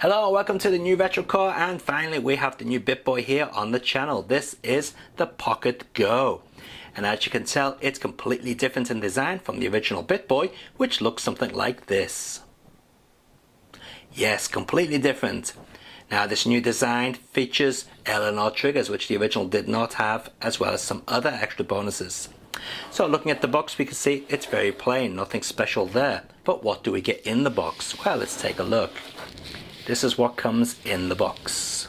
Hello, welcome to the new Retro Core, and finally we have the new Bittboy here on the channel. This is the Pocket Go, and as you can tell, it's completely different in design from the original Bittboy, which looks something like this. Yes, completely different. Now this new design features L&R triggers, which the original did not have, as well as some other extra bonuses. So looking at the box, we can see it's very plain, nothing special there. But what do we get in the box? Well, let's take a look. This is what comes in the box.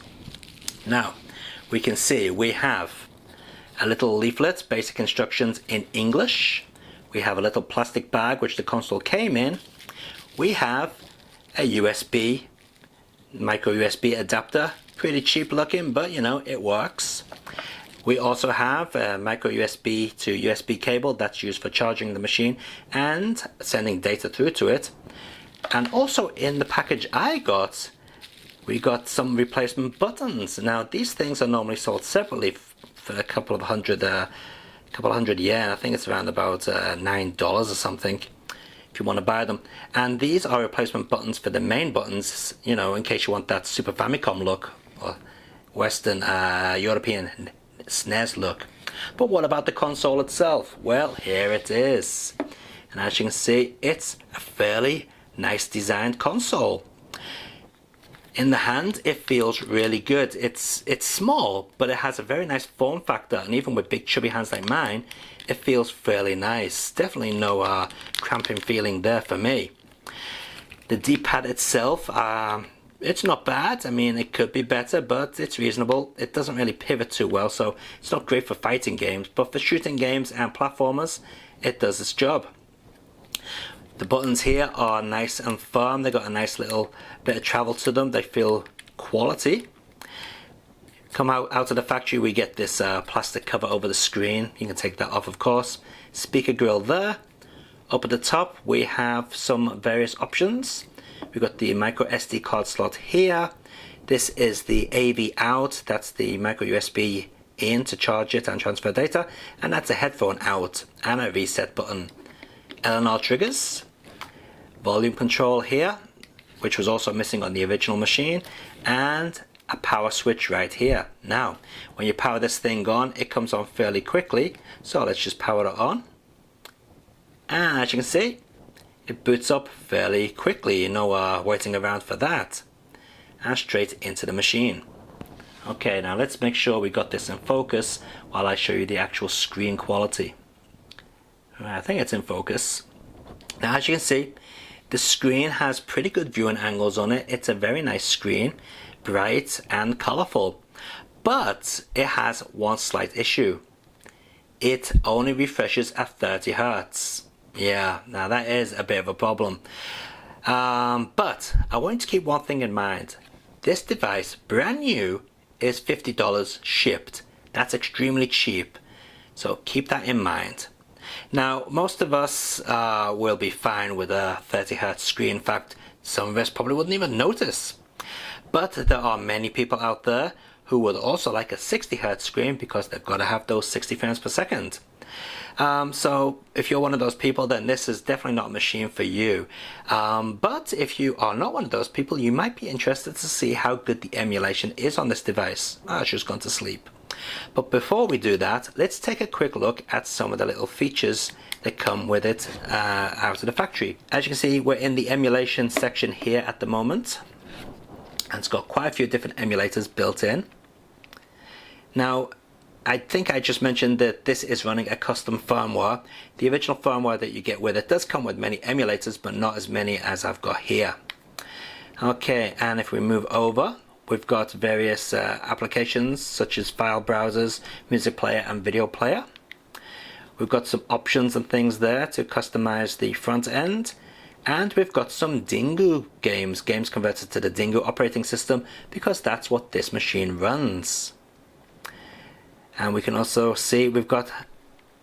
Now, we can see we have a little leaflet, basic instructions in English. We have a little plastic bag, which the console came in. We have a USB, micro USB adapter. Pretty cheap looking, but you know, it works. We also have a micro USB to USB cable that's used for charging the machine and sending data through to it. And also in the package I got, we got some replacement buttons. Now these things are normally sold separately for a couple of hundred yen. I think it's around about $9 or something if you want to buy them. And these are replacement buttons for the main buttons, you know, in case you want that Super Famicom look or Western European SNES look. But what about the console itself? Well, here it is. And as you can see, it's a fairly nice designed console. In the hand, it feels really good. It's small, but it has a very nice form factor, and even with big chubby hands like mine, it feels fairly nice. Definitely no cramping feeling there for me. The D-pad itself, it's not bad. I mean, it could be better, but it's reasonable. It doesn't really pivot too well, so it's not great for fighting games, but for shooting games and platformers, it does its job. The buttons here are nice and firm. They got a nice little bit of travel to them. They feel quality. Come out of the factory, we get this plastic cover over the screen. You can take that off, of course. Speaker grill there. Up at the top, we have some various options. We've got the micro SD card slot here. This is the AV out. That's the micro USB in to charge it and transfer data. And that's a headphone out and a reset button. L&R triggers, volume control here, which was also missing on the original machine, and a power switch right here. Now, when you power this thing on, it comes on fairly quickly, so let's just power it on. And as you can see, it boots up fairly quickly, no waiting around for that. And straight into the machine. Okay, now let's make sure we got this in focus while I show you the actual screen quality. I think it's in focus. Now as you can see, the screen has pretty good viewing angles on it. It's a very nice screen, bright and colorful. But it has one slight issue. It only refreshes at 30 Hz. Yeah, now that is a bit of a problem. But I want you to keep one thing in mind. This device, brand new, is $50 shipped. That's extremely cheap. So keep that in mind. Now, most of us will be fine with a 30 Hz screen. In fact, some of us probably wouldn't even notice. But there are many people out there who would also like a 60 Hz screen because they've got to have those 60 frames per second. So if you're one of those people, then this is definitely not a machine for you. But if you are not one of those people, you might be interested to see how good the emulation is on this device. I've just gone to sleep. But before we do that, let's take a quick look at some of the little features that come with it out of the factory. As you can see, we're in the emulation section here at the moment, and it's got quite a few different emulators built in. Now, I think I just mentioned that this is running a custom firmware. The original firmware that you get with it does come with many emulators, but not as many as I've got here. Okay, and if we move over, we've got various applications such as file browsers, music player and video player. We've got some options and things there to customize the front end. And we've got some Dingo games converted to the Dingo operating system because that's what this machine runs. And we can also see we've got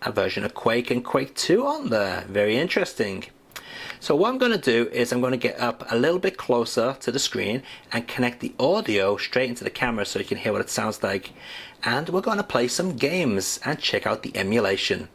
a version of Quake and Quake 2 on there. Very interesting. So what I'm going to do is I'm going to get up a little bit closer to the screen and connect the audio straight into the camera so you can hear what it sounds like. And we're going to play some games and check out the emulation.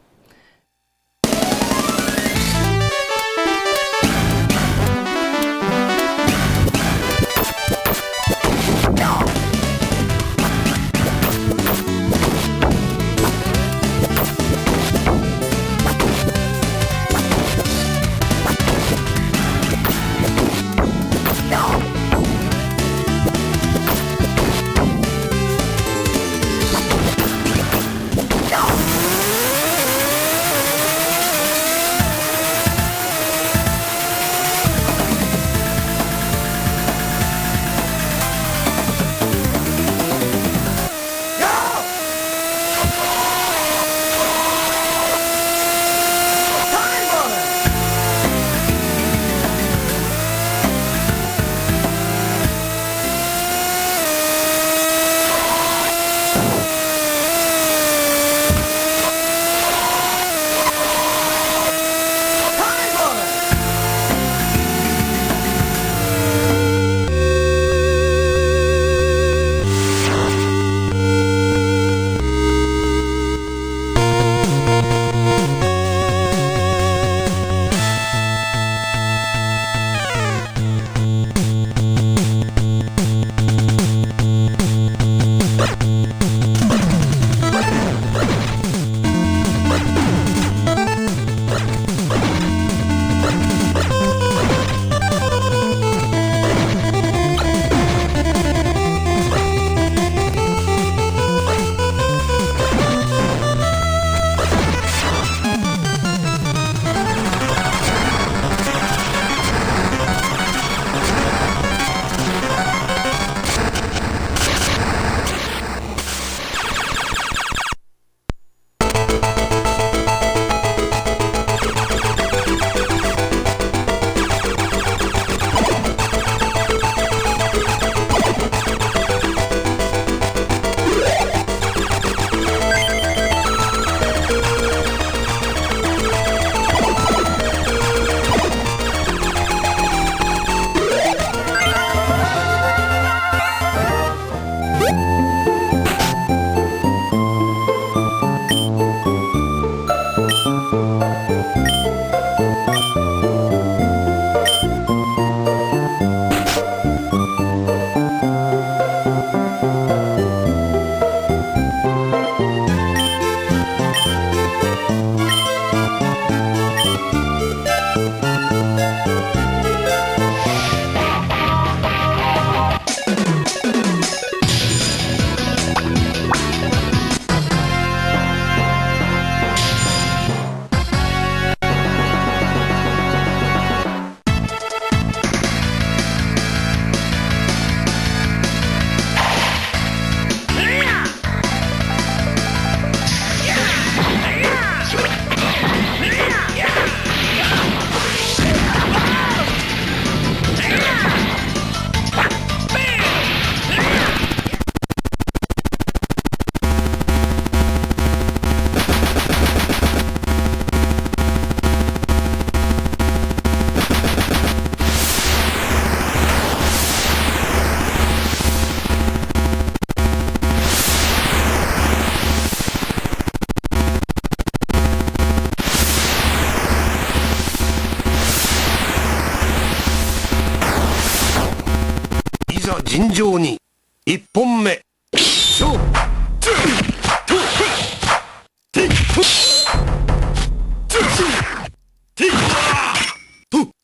か尋常に1本目勝負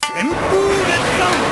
旋風列弾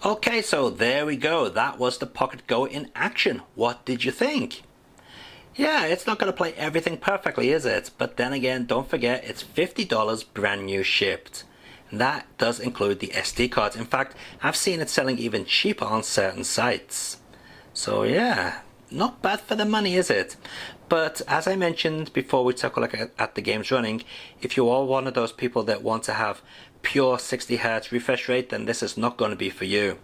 Okay, so there we go. That was the Pocket Go in action. What did you think? Yeah, it's not going to play everything perfectly, is it? But then again, don't forget, it's $50 brand new shipped. And that does include the SD cards. In fact, I've seen it selling even cheaper on certain sites. So yeah, not bad for the money, is it? But as I mentioned before we took a look at the games running, if you are one of those people that want to have pure 60 Hz refresh rate, then this is not going to be for you.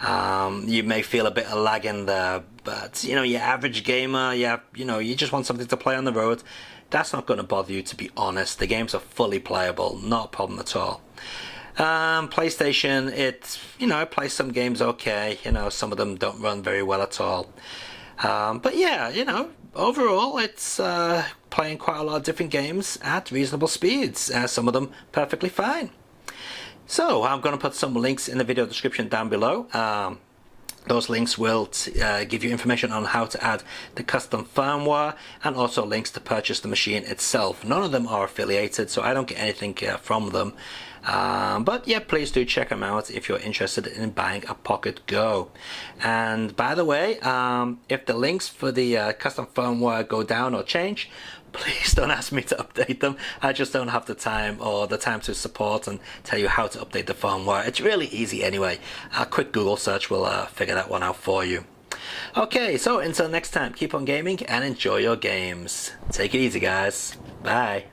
You may feel a bit of lag in there, but you know, your average gamer, you just want something to play on the road, that's not going to bother you, to be honest. The games are fully playable, not a problem at all. PlayStation, it plays some games okay, some of them don't run very well at all. But yeah, overall it's playing quite a lot of different games at reasonable speeds, some of them perfectly fine. So I'm going to put some links in the video description down below. Those links will give you information on how to add the custom firmware and also links to purchase the machine itself. None of them are affiliated, so I don't get anything from them. But yeah, please do check them out if you're interested in buying a Pocket Go. And by the way, if the links for the custom firmware go down or change, please don't ask me to update them. I just don't have the time or the time to support and tell you how to update the firmware. It's really easy anyway. A quick Google search will figure that one out for you. Okay, so until next time, keep on gaming and enjoy your games. Take it easy, guys. Bye.